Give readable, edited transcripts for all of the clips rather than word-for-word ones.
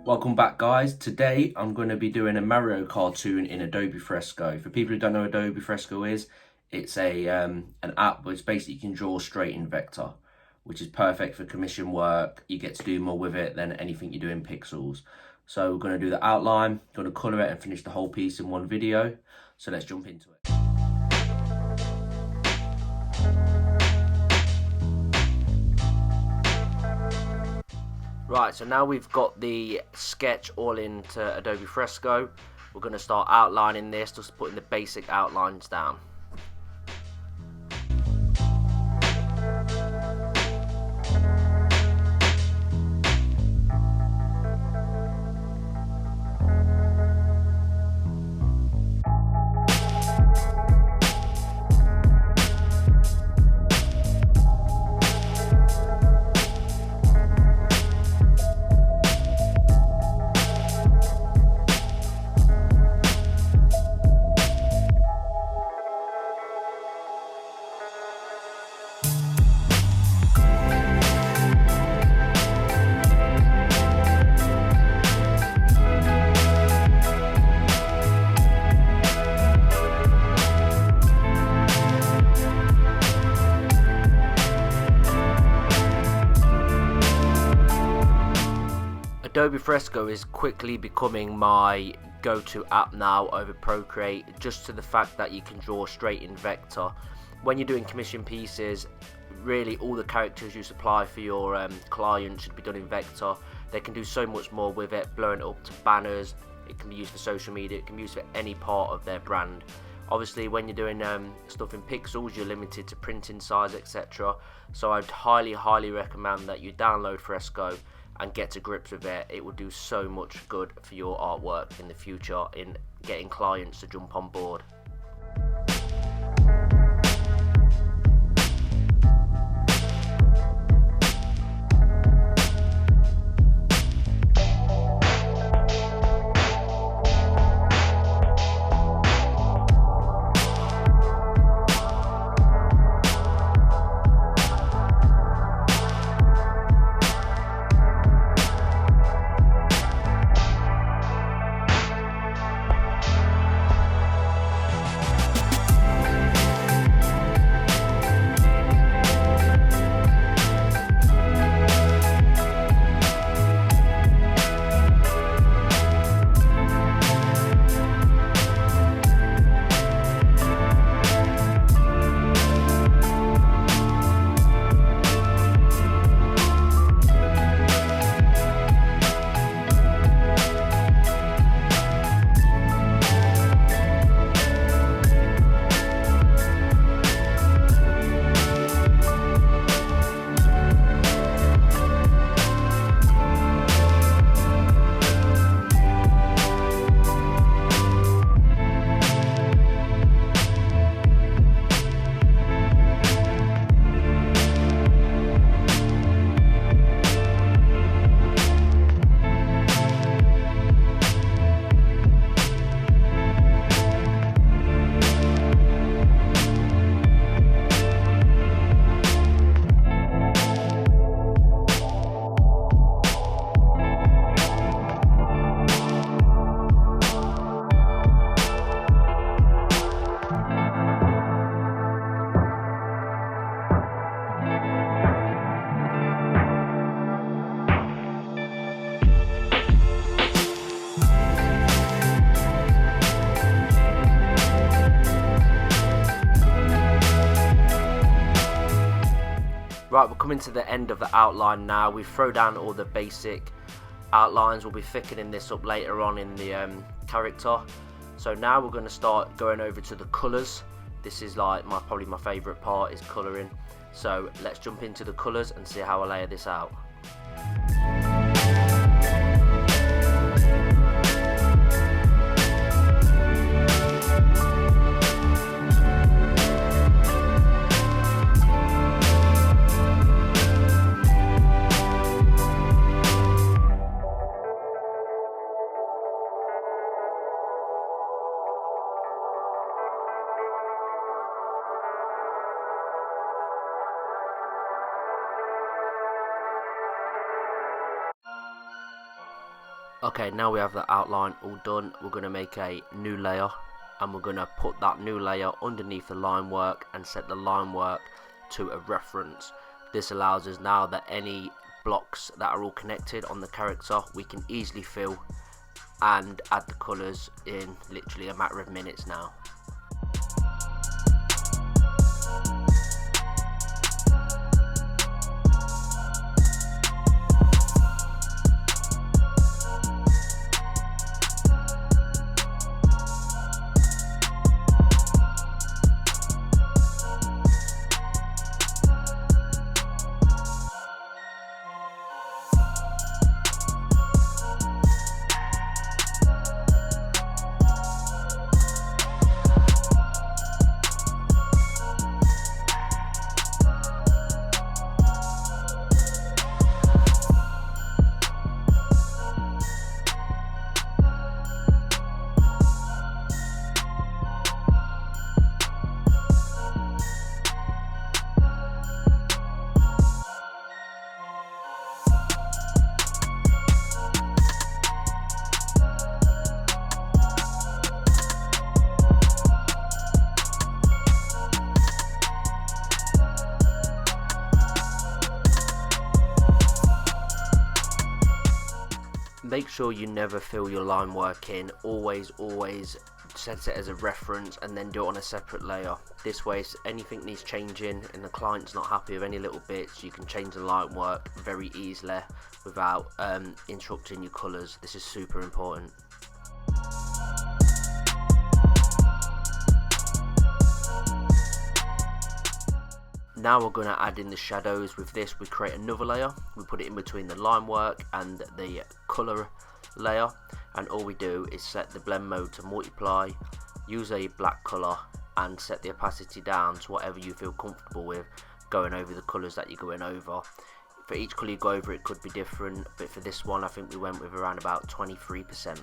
Welcome back, guys. Today I'm going to be doing a Mario cartoon in Adobe Fresco. For people who don't know what Adobe Fresco is, it's an app which basically you can draw straight in vector, which is perfect for commission work. You get to do more with it than anything you do in pixels. So we're going to do the outline, going to colour it and finish the whole piece in one video. So let's jump into it. Right, so now we've got the sketch all into Adobe Fresco. We're going to start outlining this, just putting the basic outlines down. Adobe Fresco is quickly becoming my go-to app now over Procreate, just to the fact that you can draw straight in vector. When you're doing commission pieces, really all the characters you supply for your client should be done in vector. They can do so much more with it, blowing it up to banners. It can be used for social media, it can be used for any part of their brand. Obviously when you're doing stuff in pixels, you're limited to printing size, etc. So I'd highly recommend that you download Fresco and get to grips with it. It will do so much good for your artwork in the future in getting clients to jump on board. Right, we're coming to the end of the outline now. We've thrown down all the basic outlines. We'll be thickening this up later on in the character. So now we're going to start going over to the colours. This is like probably my favourite part, is colouring. So let's jump into the colours and see how I layer this out. Okay, now we have the outline all done, we're going to make a new layer and we're going to put that new layer underneath the line work and set the line work to a reference. This allows us now that any blocks that are all connected on the character we can easily fill and add the colours in literally a matter of minutes now. Make sure you never fill your line work in, always set it as a reference and then do it on a separate layer. This way if anything needs changing and the client's not happy with any little bits, you can change the line work very easily without interrupting your colours. This is super important. Now we're going to add in the shadows. With this we create another layer, we put it in between the line work and the colour layer, and all we do is set the blend mode to multiply, use a black colour and set the opacity down to whatever you feel comfortable with going over the colours that you're going over. For each colour you go over it could be different, but for this one I think we went with around about 23%.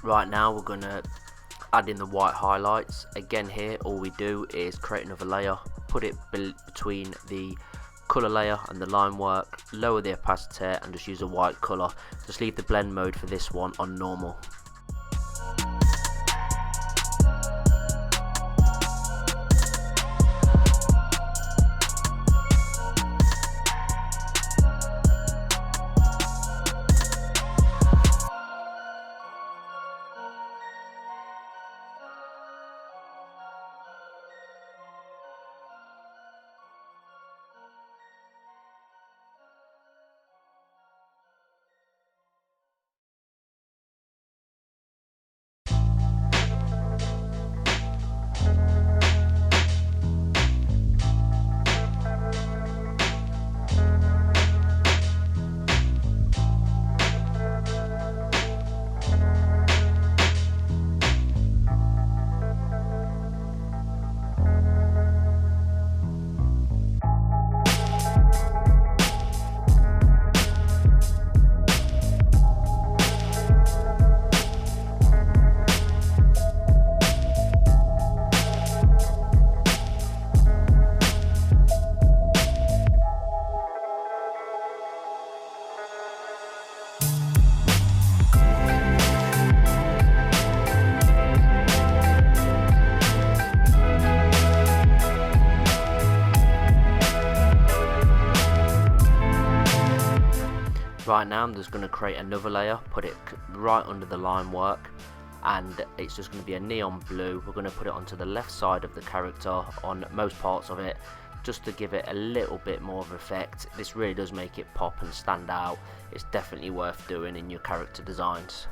Right, now we're going to add in the white highlights. Again here all we do is create another layer, put it between the colour layer and the line work, lower the opacity and just use a white colour. Just leave the blend mode for this one on normal. Right now I'm just going to create another layer, put it right under the line work, and it's just going to be a neon blue. We're going to put it onto the left side of the character on most parts of it, just to give it a little bit more of effect. This really does make it pop and stand out. It's definitely worth doing in your character designs.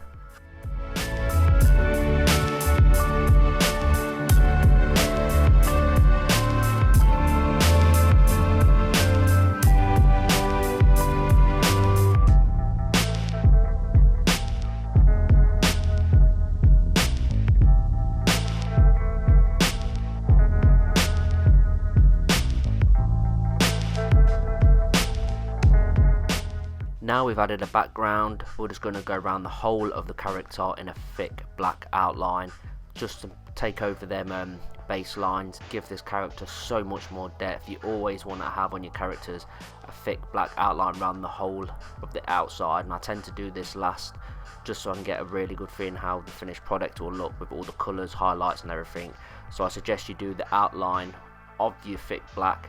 Now we've added a background, we're just going to go around the whole of the character in a thick black outline, just to take over them base lines, give this character so much more depth. You always want to have on your characters a thick black outline around the whole of the outside, and I tend to do this last just so I can get a really good feeling how the finished product will look with all the colours, highlights and everything. So I suggest you do the outline of your thick black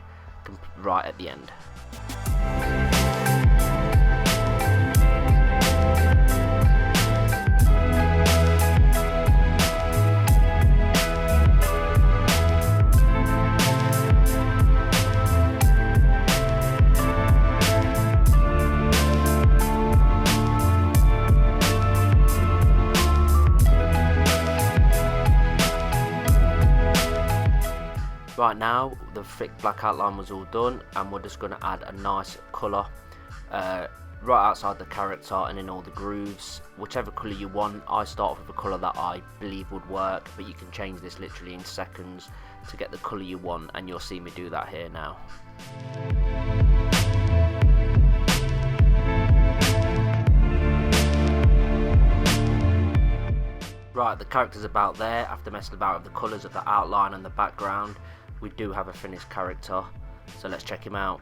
right at the end. Right now the thick black outline was all done, and we're just going to add a nice colour right outside the character and in all the grooves, whichever colour you want. I start off with a colour that I believe would work, but you can change this literally in seconds to get the colour you want, and you'll see me do that here now. Right, the character's about there. After messing about with the colours of the outline and the background, we do have a finished character, so let's check him out.